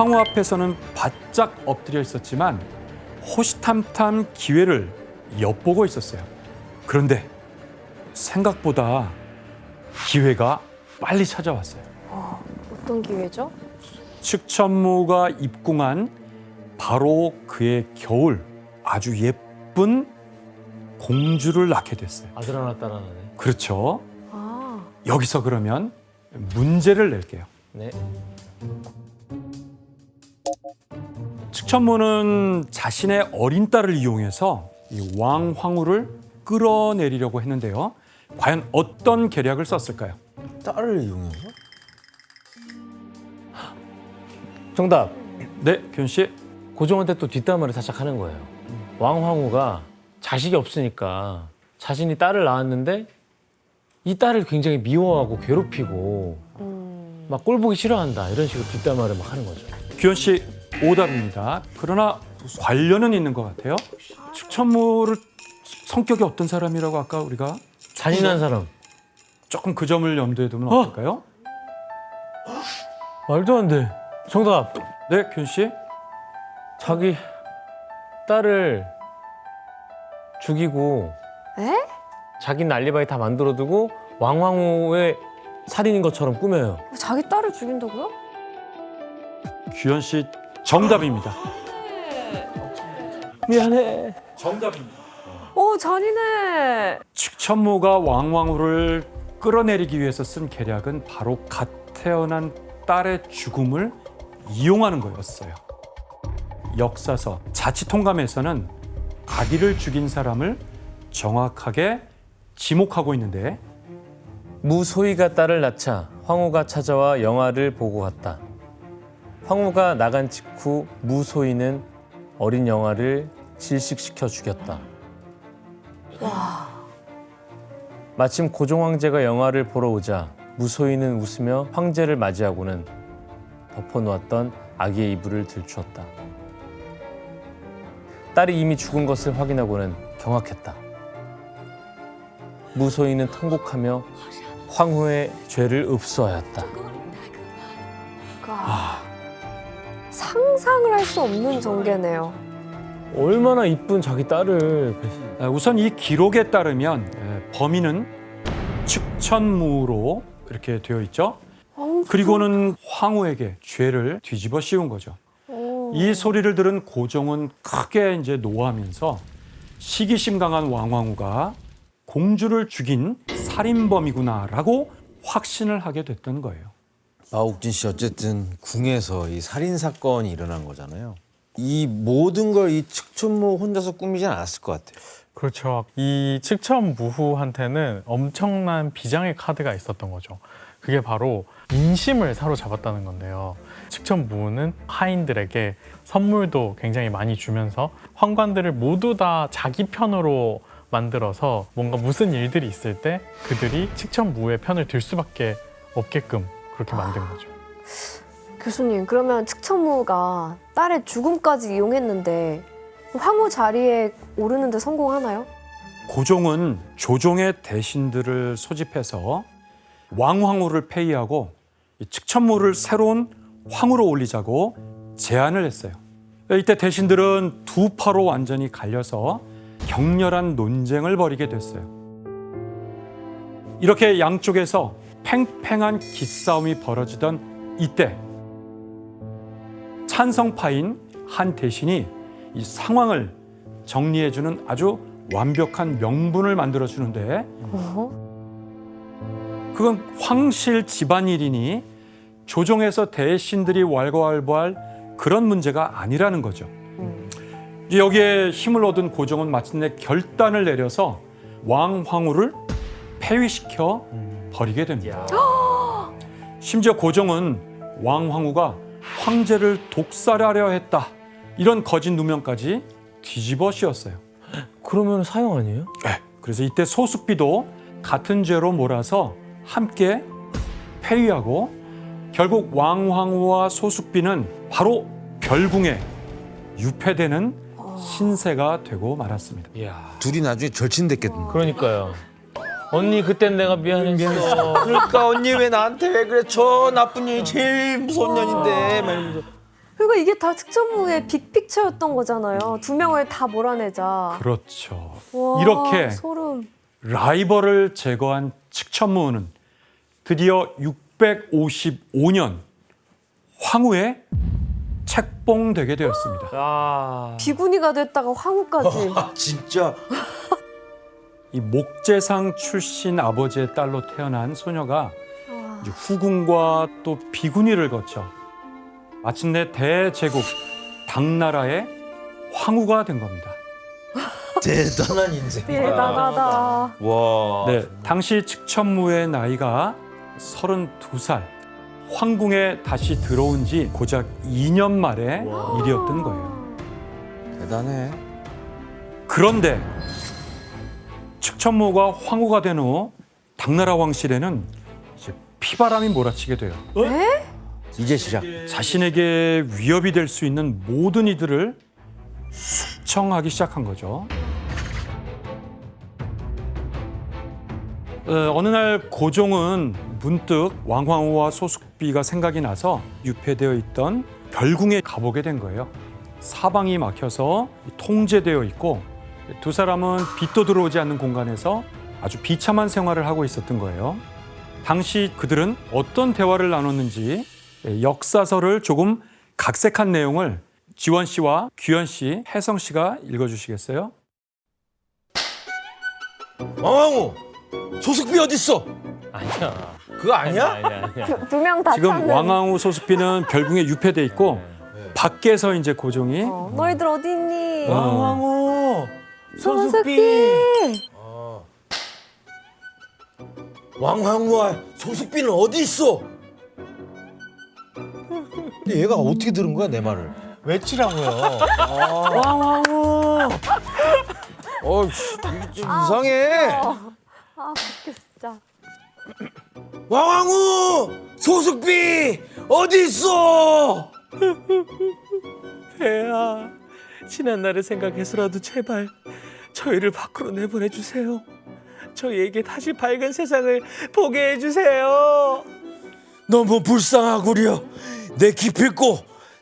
황후 앞에서는 바짝 엎드려 있었지만 호시탐탐 기회를 엿보고 있었어요. 그런데 생각보다 기회가 빨리 찾아왔어요. 어떤 기회죠? 측천무가 입궁한 바로 그의 겨울 아주 예쁜 공주를 낳게 됐어요. 아들 하나 딸 하나네. 그렇죠. 아, 여기서 그러면 문제를 낼게요. 네. 측천무는 자신의 어린 딸을 이용해서 이 왕황후를 끌어내리려고 했는데요. 과연 어떤 계략을 썼을까요? 딸을 이용해서? 정답. 네, 규현 씨. 고종한테 또 뒷담화를 살짝 하는 거예요. 왕황후가 자식이 없으니까 자신이 딸을 낳았는데 이 딸을 굉장히 미워하고 괴롭히고 막 꼴보기 싫어한다 이런 식으로 뒷담화를 막 하는 거죠. 규현 씨 오답입니다. 그러나 관련은 있는 것 같아요. 측천무를 성격이 어떤 사람이라고 아까 우리가 잔인한 사람. 조금 그 점을 염두에 두면 어떨까요? 말도 안 돼. 정답. 네, 규현 씨. 자기 딸을 죽이고 에? 자기는 알리바이 다 만들어두고 왕황후의 살인인 것처럼 꾸며요. 자기 딸을 죽인다고요? 규현 씨 정답입니다. 미안해. 정답입니다. 잔인해. 측천무가 왕황후를 끌어내리기 위해서 쓴 계략은 바로 갓 태어난 딸의 죽음을 이용하는 거였어요. 역사서 자치통감에서는 아기를 죽인 사람을 정확하게 지목하고 있는데 무소희가 딸을 낳자 황후가 찾아와 영아를 보고 갔다. 황후가 나간 직후 무소희는 어린 영아를 질식시켜 죽였다. 마침 고종 황제가 영아를 보러 오자 무소희는 웃으며 황제를 맞이하고는 덮어놓았던 아기의 이불을 들추었다. 딸이 이미 죽은 것을 확인하고는 경악했다. 무소희는 통곡하며 황후의 죄를 읍소하였다. 상상을 할 수 없는 전개네요. 얼마나 이쁜 자기 딸을 우선 이 기록에 따르면 범인은 측천무로 이렇게 되어 있죠. 그리고는 황후에게 죄를 뒤집어 씌운 거죠. 이 소리를 들은 고종은 크게 이제 노하면서 시기심 강한 왕황후가 공주를 죽인 살인범이구나라고 확신을 하게 됐던 거예요. 마옥진 씨 어쨌든 궁에서 이 살인 사건이 일어난 거잖아요. 이 모든 걸 이 측천무 혼자서 꾸미진 않았을 것 같아요. 그렇죠. 이 측천무후한테는 엄청난 비장의 카드가 있었던 거죠. 그게 바로 인심을 사로잡았다는 건데요. 측천무후는 하인들에게 선물도 굉장히 많이 주면서 황관들을 모두 다 자기 편으로 만들어서 뭔가 무슨 일들이 있을 때 그들이 측천무후의 편을 들 수밖에 없게끔 그렇게 만든 거죠. 교수님, 그러면 측천무가 딸의 죽음까지 이용했는데 황후 자리에 오르는데 성공하나요? 고종은 조종의 대신들을 소집해서 왕황후를 폐위하고 이 측천무를 새로운 황후로 올리자고 제안을 했어요. 이때 대신들은 두 파로 완전히 갈려서 격렬한 논쟁을 벌이게 됐어요. 이렇게 양쪽에서 팽팽한 기싸움이 벌어지던 이때 찬성파인 한 대신이 이 상황을 정리해주는 아주 완벽한 명분을 만들어주는데 그건 황실 집안일이니 조정에서 대신들이 왈가왈부할 그런 문제가 아니라는 거죠. 여기에 힘을 얻은 고종은 마침내 결단을 내려서 왕황후를 폐위시켜 버리게 됩니다. 심지어 고종은 왕황후가 황제를 독살하려 했다 이런 거짓 누명까지 뒤집어 씌웠어요. 그러면 사형 아니에요? 네, 그래서 이때 소숙비도 같은 죄로 몰아서 함께 폐위하고 결국 왕황후와 소숙비는 바로 별궁에 유폐되는 신세가 되고 말았습니다. 이야. 둘이 나중에 절친됐겠던데. 그러니까요. 언니 그땐 내가 미안했어. 그러니까 언니 왜 나한테 왜 그래? 저 나쁜 년이 제일 무서운 년인데 막 이러면서. 그리고 이게 다 측천무의 빅픽처였던 거잖아요. 두 명을 다 몰아내자. 그렇죠. 와, 이렇게 소름. 라이벌을 제거한 측천무는 드디어 655년 황후에 책봉되게 되었습니다. 아. 비구니가 됐다가 황후까지. 아 진짜. 이 목재상 출신 아버지의 딸로 태어난 소녀가 이제 후궁과 또 비구니를 거쳐 마침내 대제국 당나라의 황후가 된 겁니다. 대단한 인생. 대단하다. 와. 네, 당시 측천무의 나이가 32살. 황궁에 다시 들어온 지 고작 2년 만의 일이었던 거예요. 대단해. 그런데 측천무가 황후가 된 후 당나라 왕실에는 이제 피바람이 몰아치게 돼요. 이제 시작. 자신에게 위협이 될 수 있는 모든 이들을 숙청하기 시작한 거죠. 어느 날 고종은 문득 왕황후와 소숙비가 생각이 나서 유폐되어 있던 별궁에 가보게 된 거예요. 사방이 막혀서 통제되어 있고 두 사람은 빛도 들어오지 않는 공간에서 아주 비참한 생활을 하고 있었던 거예요. 당시 그들은 어떤 대화를 나눴는지 역사서를 조금 각색한 내용을 지원 씨와 규현 씨, 혜성 씨가 읽어주시겠어요? 왕왕후 소숙비 어딨어? 아니야. 그거 아니야? 아니야. 두 명 다 지금 찾는. 왕왕후 소숙비는 별궁에 유폐돼 있고 밖에서 이제 고종이 너희들 어디 있니? 왕황후 소숙비. 왕왕후와 소숙비는 어디 있어? 근데 얘가 어떻게 들은 거야 내 말을? 외치라고요. 왕황후. 이게 좀 이상해. 아, 웃겨 진짜. 왕왕후 소숙비 어디 있어? 폐하, 지난 날을 생각해서라도 제발 저희를 밖으로 내보내주세요. 저희에게 다시 밝은 세상을 보게 해주세요. 너무 불쌍하구려. 내 기필코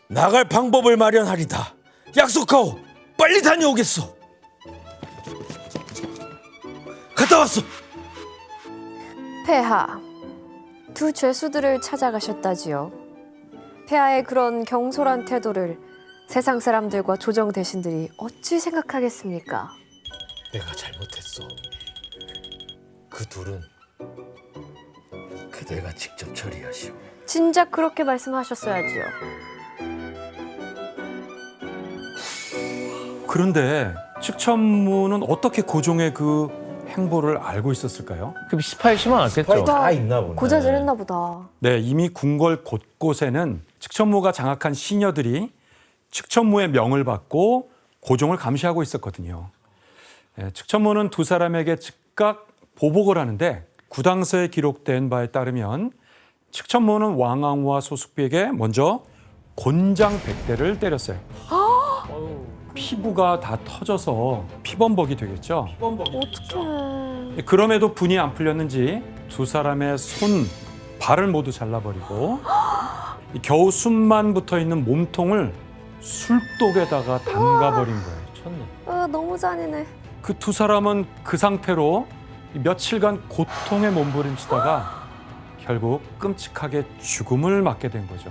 나갈 방법을 마련하리다. 약속하오. 빨리 다녀오겠어. 갔다 왔어. 폐하, 두 죄수들을 찾아가셨다지요. 폐하의 그런 경솔한 태도를 세상 사람들과 조정 대신들이 어찌 생각하겠습니까? 내가 잘못했어. 그 둘은 그대가 직접 처리하시오. 진작 그렇게 말씀하셨어야지요. 그런데 측천무는 어떻게 고종의 그 행보를 알고 있었을까요? 그 스파이시만 않겠죠. 다 있나 보네. 고자질했나 보다. 네, 이미 궁궐 곳곳에는 측천무가 장악한 시녀들이 측천무의 명을 받고 고종을 감시하고 있었거든요. 네, 측천무는 두 사람에게 즉각 보복을 하는데 구당서에 기록된 바에 따르면 측천무는 왕왕후와 소숙비에게 먼저 곤장 100대를 때렸어요. 피부가 다 터져서 피범벅이 되겠죠. 어떡해. 그럼에도 분이 안 풀렸는지 두 사람의 손, 발을 모두 잘라버리고 겨우 숨만 붙어 있는 몸통을 술독에다가 담가버린 거예요. 미쳤네. 너무 잔인해. 그 두 사람은 그 상태로 며칠간 고통에 몸부림치다가 결국 끔찍하게 죽음을 맞게 된 거죠.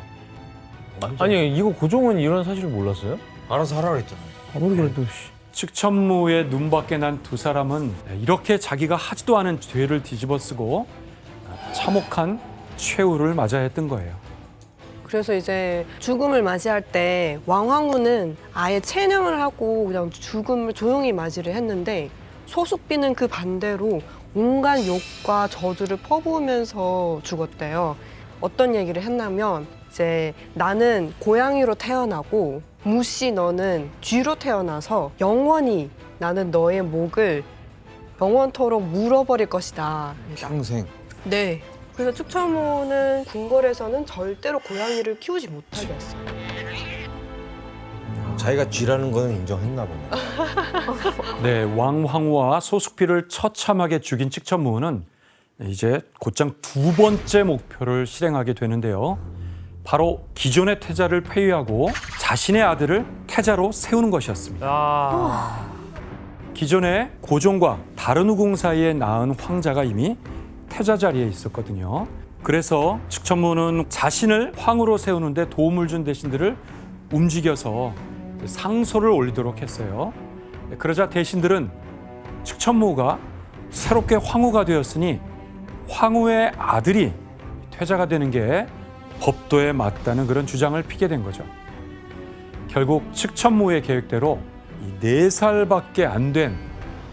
아니 이거 고종은 이런 사실을 몰랐어요? 알아서 하라 그랬잖아. 아무리 그래도 측천무의 눈밖에 난 두 사람은 이렇게 자기가 하지도 않은 죄를 뒤집어쓰고 참혹한 최후를 맞아야 했던 거예요. 그래서 이제 죽음을 맞이할 때 왕황후는 아예 체념을 하고 그냥 죽음을 조용히 맞이를 했는데 소숙비는 그 반대로 온갖 욕과 저주를 퍼부으면서 죽었대요. 어떤 얘기를 했냐면 이제 나는 고양이로 태어나고 무시 너는 쥐로 태어나서 영원히 나는 너의 목을 영원토록 물어버릴 것이다. 평생. 네. 그래서 측천무는 궁궐에서는 절대로 고양이를 키우지 못하게 했어요. 자기가 쥐라는 거는 인정했나 보네. 네, 왕황후와 소숙비를 처참하게 죽인 측천무는 이제 곧장 두 번째 목표를 실행하게 되는데요. 바로 기존의 태자를 폐위하고 자신의 아들을 태자로 세우는 것이었습니다. 아, 기존의 고종과 다른 후궁 사이에 낳은 황자가 이미 태자 자리에 있었거든요. 그래서 측천무는 자신을 황으로 세우는데 도움을 준 대신들을 움직여서 상소를 올리도록 했어요. 그러자 대신들은 측천무가 새롭게 황후가 되었으니 황후의 아들이 태자가 되는 게 법도에 맞다는 그런 주장을 피게 된 거죠. 결국 측천무의 계획대로 이 4살밖에 안 된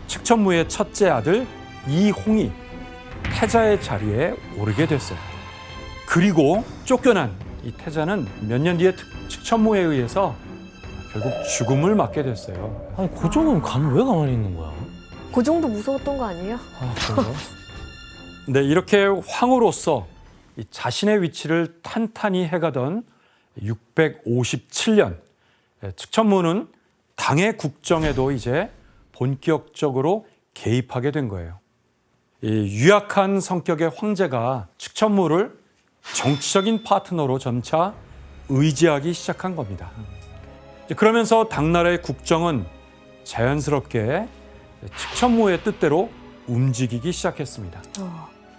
측천무의 첫째 아들 이홍이 태자의 자리에 오르게 됐어요. 그리고 쫓겨난 이 태자는 몇 년 뒤에 측천무에 의해서 결국 죽음을 맞게 됐어요. 아니 고종은 왜 가만히 있는 거야? 고종도 무서웠던 거 아니에요? 아, 그런가? 네, 이렇게 황후로서 이 자신의 위치를 탄탄히 해가던 657년 측천무는 당의 국정에도 이제 본격적으로 개입하게 된 거예요. 이 유약한 성격의 황제가 측천무를 정치적인 파트너로 점차 의지하기 시작한 겁니다. 그러면서 당나라의 국정은 자연스럽게 측천무의 뜻대로 움직이기 시작했습니다.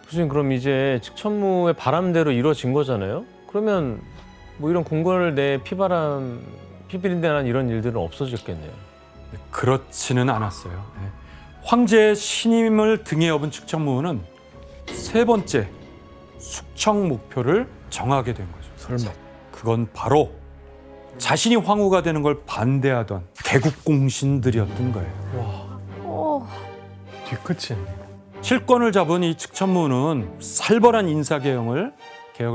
교수님 그럼 이제 측천무의 바람대로 이루어진 거잖아요? 그러면 뭐 이런 궁궐 내 피비린내난 이런 일들은 없어졌겠네요. 그렇지는 않았어요. 황제의 신임을 등에 업은 측천무는 세 번째 숙청 목표를 정하게 된 거죠. 설마. 그건 바로 자신이 황후가 되는 걸 반대하던 개국공신들이었던 거예요. 뒤끝이 있네. 실권을 잡은 이 측천무는 살벌한 인사개혁을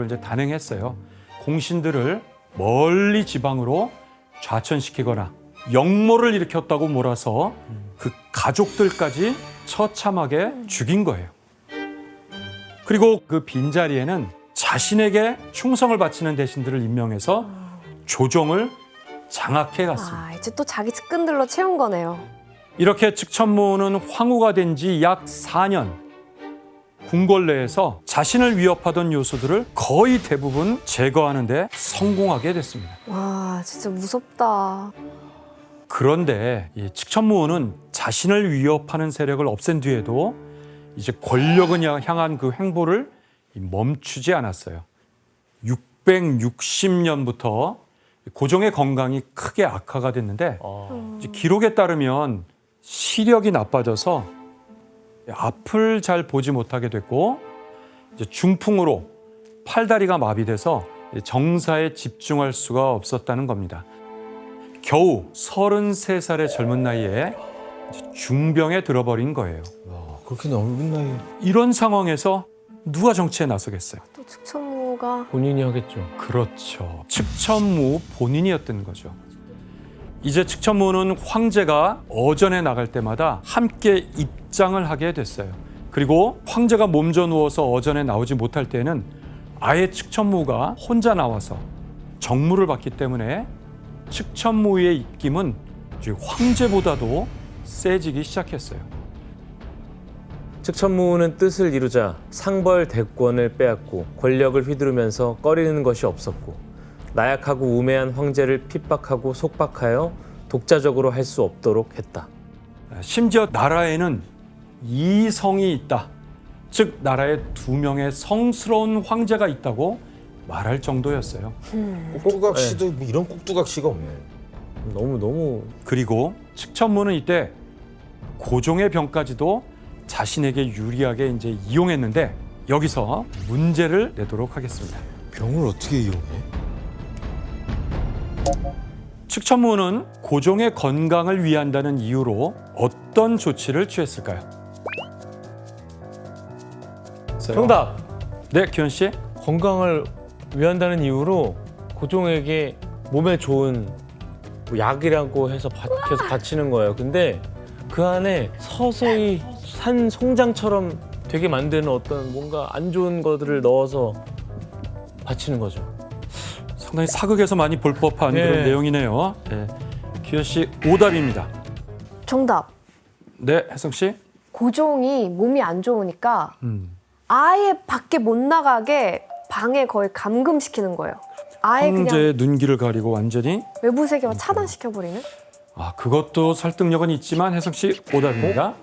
이제 단행했어요. 공신들을 멀리 지방으로 좌천시키거나 역모를 일으켰다고 몰아서 그 가족들까지 처참하게 죽인 거예요. 그리고 그 빈자리에는 자신에게 충성을 바치는 대신들을 임명해서 조정을 장악해 갔습니다. 아, 이제 또 자기 측근들로 채운 거네요. 이렇게 측천무는 황후가 된 지 약 4년, 궁궐 내에서 자신을 위협하던 요소들을 거의 대부분 제거하는 데 성공하게 됐습니다. 와, 진짜 무섭다. 그런데 이 측천무는 자신을 위협하는 세력을 없앤 뒤에도 이제 권력을 향한 그 행보를 멈추지 않았어요. 660년부터 고종의 건강이 크게 악화가 됐는데 이제 기록에 따르면 시력이 나빠져서 앞을 잘 보지 못하게 됐고 이제 중풍으로 팔다리가 마비돼서 정사에 집중할 수가 없었다는 겁니다. 겨우 33살의 젊은 나이에 이제 중병에 들어버린 거예요. 그렇게 넓은 나이에. 이런 상황에서 누가 정치에 나서겠어요? 또 측천무가 본인이 하겠죠. 그렇죠. 측천무 본인이었던 거죠. 이제 측천무는 황제가 어전에 나갈 때마다 함께 입장을 하게 됐어요. 그리고 황제가 몸져 누워서 어전에 나오지 못할 때는 아예 측천무가 혼자 나와서 정무를 받기 때문에 측천무의 입김은 황제보다도 세지기 시작했어요. 측천무는 뜻을 이루자 상벌 대권을 빼앗고 권력을 휘두르면서 꺼리는 것이 없었고 나약하고 우매한 황제를 핍박하고 속박하여 독자적으로 할 수 없도록 했다. 심지어 나라에는 이성이 있다. 즉 나라에 2명의 성스러운 황제가 있다고 말할 정도였어요. 꼭두각시도 뭐 이런 꼭두각시가 없네. 너무 그리고 측천무는 이때 고종의 병까지도 자신에게 유리하게 이제 이용했는데 여기서 문제를 내도록 하겠습니다. 병을 어떻게 이용해? 측천무는 고종의 건강을 위한다는 이유로 어떤 조치를 취했을까요? 정답. 네, 기현 씨. 건강을 위한다는 이유로 고종에게 몸에 좋은 뭐 약이라고 해서 계속 바치는 거예요. 근데 그 안에 서서히 산 송장처럼 되게 만드는 어떤 뭔가 안 좋은 것들을 넣어서 바치는 거죠. 상당히 사극에서 많이 볼 법한 네. 그런 내용이네요. 네. 기현 씨 오답입니다. 정답. 네, 혜성 씨. 고종이 몸이 안 좋으니까 아예 밖에 못 나가게 방에 거의 감금시키는 거예요. 아예 그냥 황제의 눈길을 가리고 완전히 외부 세계와 차단시켜버리는? 그것도 설득력은 있지만 혜성 씨 오답입니다.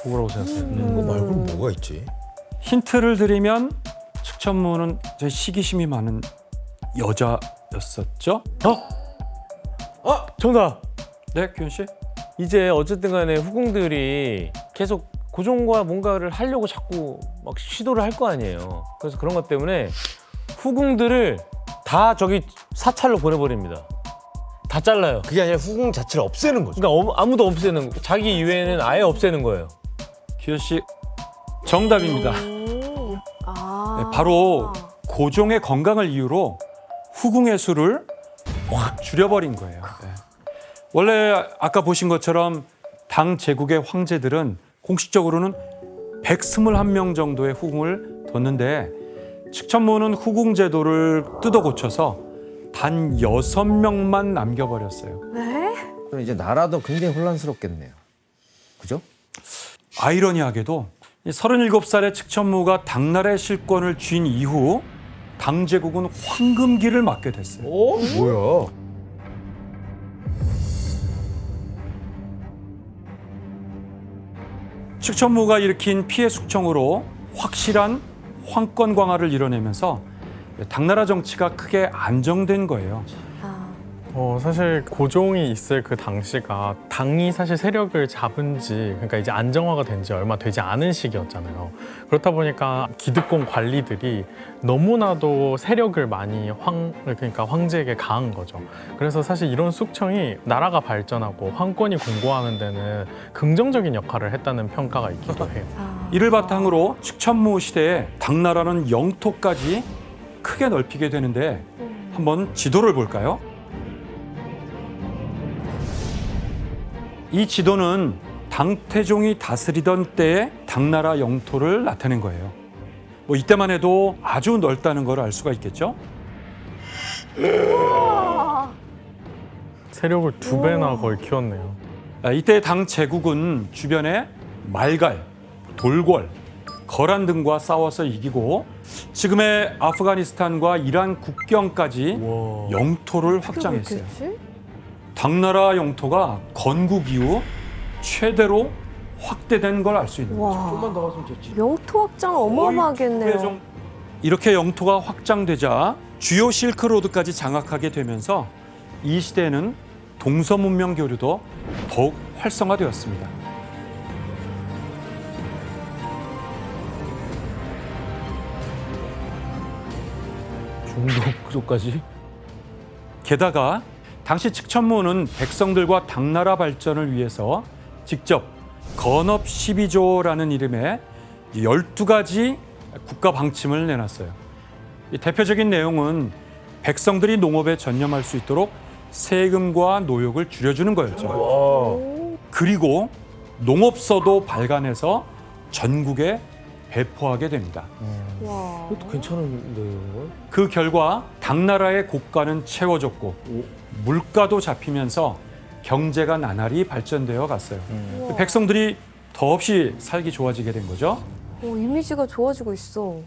뭐라고 생각해요? 그거 말고는 뭐가 있지? 힌트를 드리면 측천무는 굉장히 시기심이 많은 여자였었죠. 정답. 네, 규현 씨. 이제 어쨌든 간에 후궁들이 계속 고종과 뭔가를 하려고 자꾸 막 시도를 할 거 아니에요. 그래서 그런 것 때문에 후궁들을 다 저기 사찰로 보내버립니다. 다 잘라요. 그게 아니라 후궁 자체를 없애는 거죠. 그러니까 아무도 없애는 거. 자기 이외에는 아예 없애는 거예요. 규현 씨 정답입니다. 네, 바로 고종의 건강을 이유로 후궁의 수를 확 줄여버린 거예요. 네. 원래 아까 보신 것처럼 당 제국의 황제들은 공식적으로는 121명 정도의 후궁을 뒀는데 측천무는 후궁 제도를 뜯어 고쳐서 단 6명만 남겨버렸어요. 네? 그럼 이제 나라도 굉장히 혼란스럽겠네요. 그죠? 아이러니하게도 37살의 측천무가 당나라의 실권을 쥔 이후 당 제국은 황금기를 맞게 됐어요. 뭐야? 측천무가 일으킨 피해 숙청으로 확실한 황권 강화를 이뤄내면서 당나라 정치가 크게 안정된 거예요. 사실 고종이 있을 그 당시가 당이 사실 세력을 잡은 지 그러니까 이제 안정화가 된 지 얼마 되지 않은 시기였잖아요. 그렇다 보니까 기득권 관리들이 너무나도 세력을 많이 그러니까 황제에게 가한 거죠. 그래서 사실 이런 숙청이 나라가 발전하고 황권이 공고하는 데는 긍정적인 역할을 했다는 평가가 있기도 해요. 이를 바탕으로 측천무 시대에 당나라는 영토까지 크게 넓히게 되는데 한번 지도를 볼까요? 이 지도는 당태종이 다스리던 때의 당나라 영토를 나타낸 거예요. 뭐 이때만 해도 아주 넓다는 걸 알 수가 있겠죠? 세력을 2배나 거의 키웠네요. 이때 당 제국은 주변에 말갈, 돌궐, 거란 등과 싸워서 이기고 지금의 아프가니스탄과 이란 국경까지 영토를 확장했어요. 당나라 영토가 건국 이후 최대로 확대된 걸 알 수 있는 거죠. 조금만 더 갔으면 좋지. 영토 확장 어마어마하겠네요. 이렇게 영토가 확장되자 주요 실크로드까지 장악하게 되면서 이 시대에는 동서문명 교류도 더욱 활성화되었습니다. 중독까지? 게다가 당시 측천무는 백성들과 당나라 발전을 위해서 직접 건업 12조라는 이름의 12가지 국가 방침을 내놨어요. 이 대표적인 내용은 백성들이 농업에 전념할 수 있도록 세금과 노역을 줄여주는 거였죠. 그리고 농업서도 발간해서 전국에 배포하게 됩니다. 그것도 괜찮은데 이건? 그 결과 당나라의 고가는 채워졌고 물가도 잡히면서 경제가 나날이 발전되어 갔어요. 백성들이 더없이 살기 좋아지게 된 거죠. 이미지가 좋아지고 있어.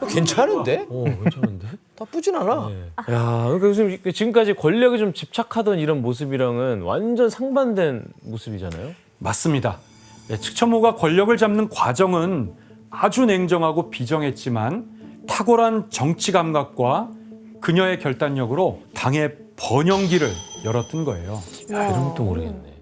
괜찮은데? 괜찮은데? 나쁘진 않아. 네. 야, 그러니까 지금까지 권력에 좀 집착하던 이런 모습이랑은 완전 상반된 모습이잖아요. 맞습니다. 측천무가 권력을 잡는 과정은 아주 냉정하고 비정했지만 탁월한 정치 감각과 그녀의 결단력으로 당의 번영기를 열었던 거예요. 이런 것도 모르겠네.